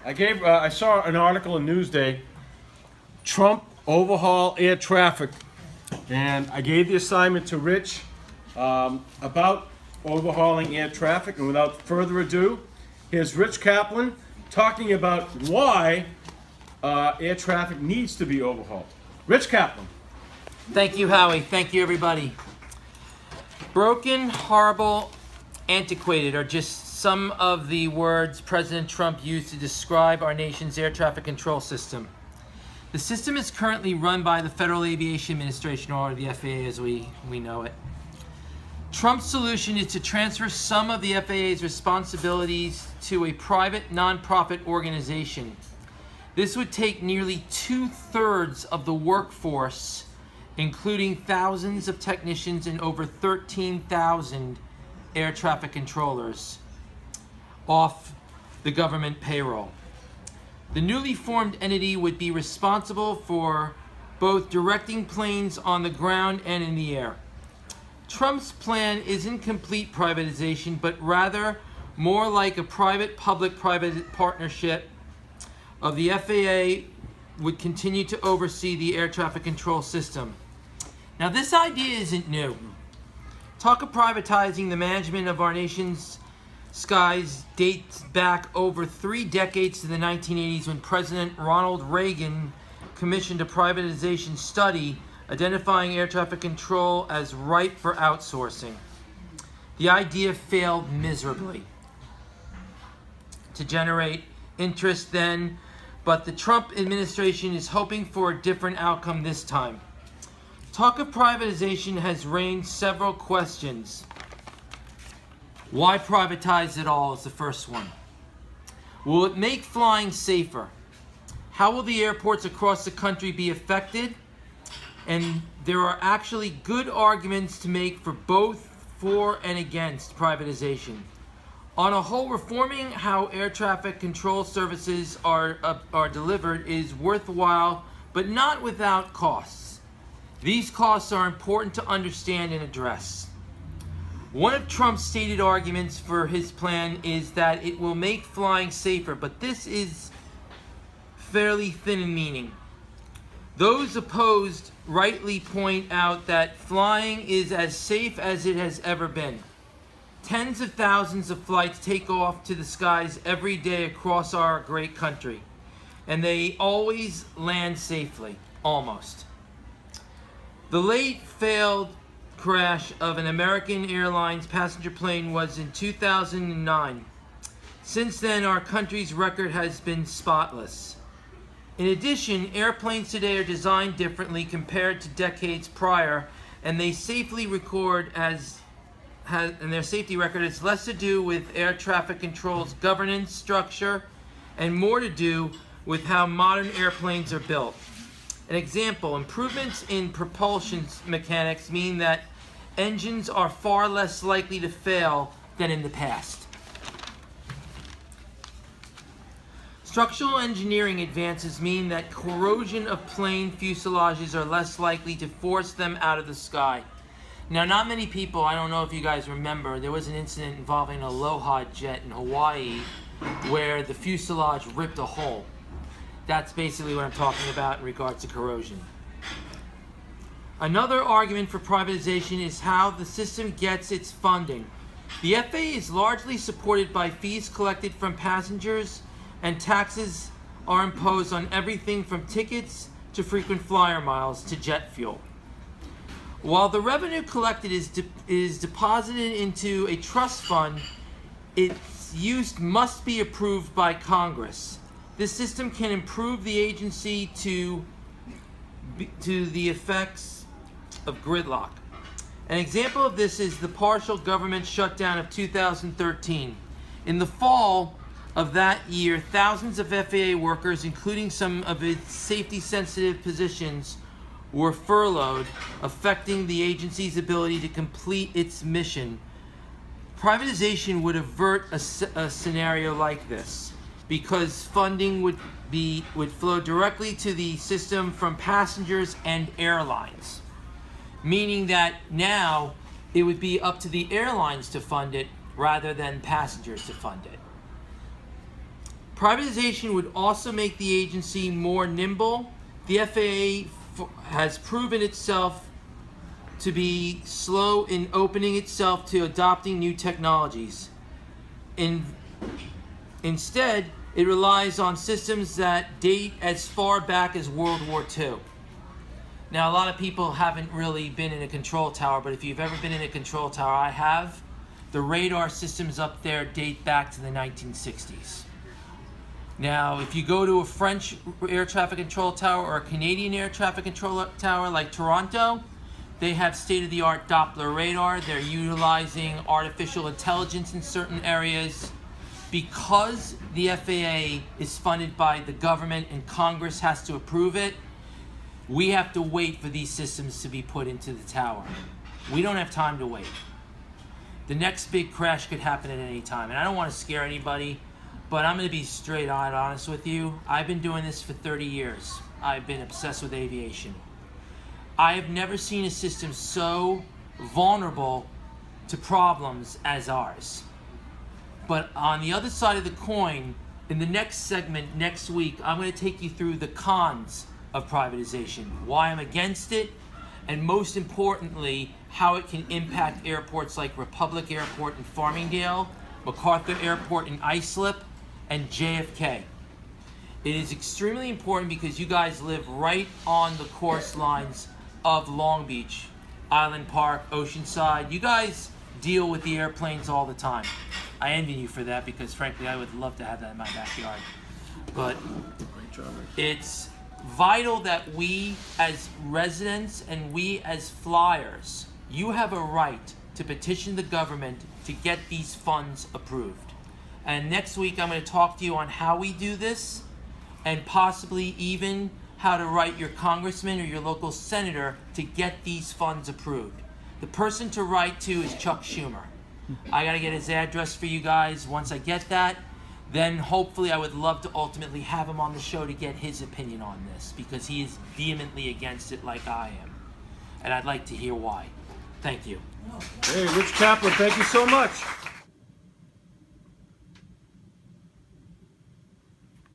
I saw an article in Newsday, Trump overhaul air traffic, and I gave the assignment to Rich about overhauling air traffic. And without further ado, here's Rich Kaplan talking about why air traffic needs to be overhauled. Rich Kaplan. Thank you, Howie. Thank you, everybody. Broken, horrible, antiquated are just some of the words President Trump used to describe our nation's air traffic control system. The system is currently run by the Federal Aviation Administration, or the FAA as we know it. Trump's solution is to transfer some of the FAA's responsibilities to a private nonprofit organization. This would take nearly 2/3 of the workforce, including thousands of technicians and over 13,000 air traffic controllers, off the government payroll. The newly formed entity would be responsible for both directing planes on the ground and in the air. Trump's plan isn't complete privatization, but rather more like a private-public-private partnership of the FAA would continue to oversee the air traffic control system. Now, this idea isn't new. Talk of privatizing the management of our nation's skies dates back over 3 decades to the 1980s, when President Ronald Reagan commissioned a privatization study identifying air traffic control as ripe for outsourcing. The idea failed miserably to generate interest then, but the Trump administration is hoping for a different outcome this time. Talk of privatization has raised several questions. Why privatize it all is the first one. Will it make flying safer? How will the airports across the country be affected? And there are actually good arguments to make for both for and against privatization. On a whole, reforming how air traffic control services are delivered is worthwhile, but not without costs. These costs are important to understand and address. One of Trump's stated arguments for his plan is that it will make flying safer, but this is fairly thin in meaning. Those opposed rightly point out that flying is as safe as it has ever been. Tens of thousands of flights take off to the skies every day across our great country, and they always land safely, almost. The late failed crash of an American Airlines passenger plane was in 2009. Since then, our country's record has been spotless. In addition, airplanes today are designed differently compared to decades prior, and their safety record has less to do with air traffic control's governance structure and more to do with how modern airplanes are built. An example, improvements in propulsion mechanics mean that engines are far less likely to fail than in the past. Structural engineering advances mean that corrosion of plane fuselages are less likely to force them out of the sky. Now, not many people, I don't know if you guys remember, there was an incident involving an Aloha jet in Hawaii where the fuselage ripped a hole. That's basically what I'm talking about in regards to corrosion. Another argument for privatization is how the system gets its funding. The FAA is largely supported by fees collected from passengers, and taxes are imposed on everything from tickets to frequent flyer miles to jet fuel. While the revenue collected is deposited into a trust fund, its use must be approved by Congress. This system can improve the agency to the effects of gridlock. An example of this is the partial government shutdown of 2013. In the fall of that year, thousands of FAA workers, including some of its safety-sensitive positions, were furloughed, affecting the agency's ability to complete its mission. Privatization would avert a scenario like this, because funding would flow directly to the system from passengers and airlines, meaning that now it would be up to the airlines to fund it rather than passengers to fund it. Privatization would also make the agency more nimble. The FAA has proven itself to be slow in opening itself to adopting new technologies. Instead, it relies on systems that date as far back as World War II. Now, a lot of people haven't really been in a control tower, but if you've ever been in a control tower, I have. The radar systems up there date back to the 1960s. Now, if you go to a French air traffic control tower or a Canadian air traffic control tower like Toronto, they have state-of-the-art Doppler radar. They're utilizing artificial intelligence in certain areas. Because the FAA is funded by the government and Congress has to approve it, we have to wait for these systems to be put into the tower. We don't have time to wait. The next big crash could happen at any time. And I don't want to scare anybody, but I'm going to be straight on honest with you. I've been doing this for 30 years. I've been obsessed with aviation. I have never seen a system so vulnerable to problems as ours. But on the other side of the coin, in the next segment next week, I'm going to take you through the cons of privatization, why I'm against it, and most importantly, how it can impact airports like Republic Airport in Farmingdale, MacArthur Airport in Islip, and JFK. It is extremely important because you guys live right on the course lines of Long Beach, Island Park, Oceanside. You guys deal with the airplanes all the time. I envy you for that because frankly I would love to have that in my backyard. But it's vital that we as residents and we as flyers, you have a right to petition the government to get these funds approved. And next week I'm going to talk to you on how we do this and possibly even how to write your congressman or your local senator to get these funds approved. The person to write to is Chuck Schumer. I got to get his address for you guys. Once I get that, then hopefully I would love to ultimately have him on the show to get his opinion on this because he is vehemently against it like I am. And I'd like to hear why. Thank you. Hey, Rich Kaplan, thank you so much.